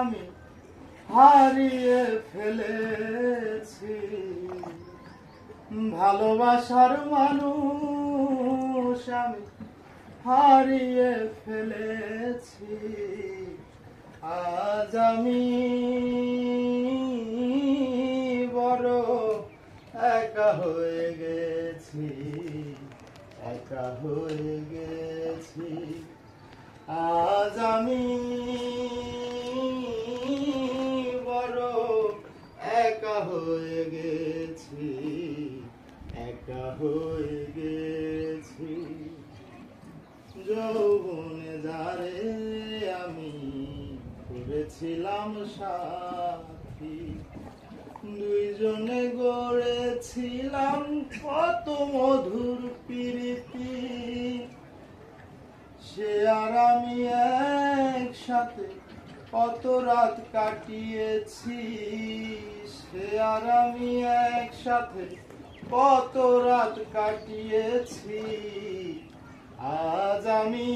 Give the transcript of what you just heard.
আমি হারিয়ে ফেলেছি, ভালোবাসার মানুষ আমি হারিয়ে ফেলেছি। আজ আমি বড় একা হয়ে গেছি, একা হয়ে গেছি। আজ আমি বড় একা হয়ে গেছি, একা হয়ে গেছি। যৌবনে যারে আমি করেছিলাম সাথী, দুইজনে গড়েছিলাম কত মধুর প্রীতি, সে আর আমি একসাথে কত রাত কাটিয়েছি, সে আর আমি একসাথে কত রাত কাটিয়েছি। আজ আমি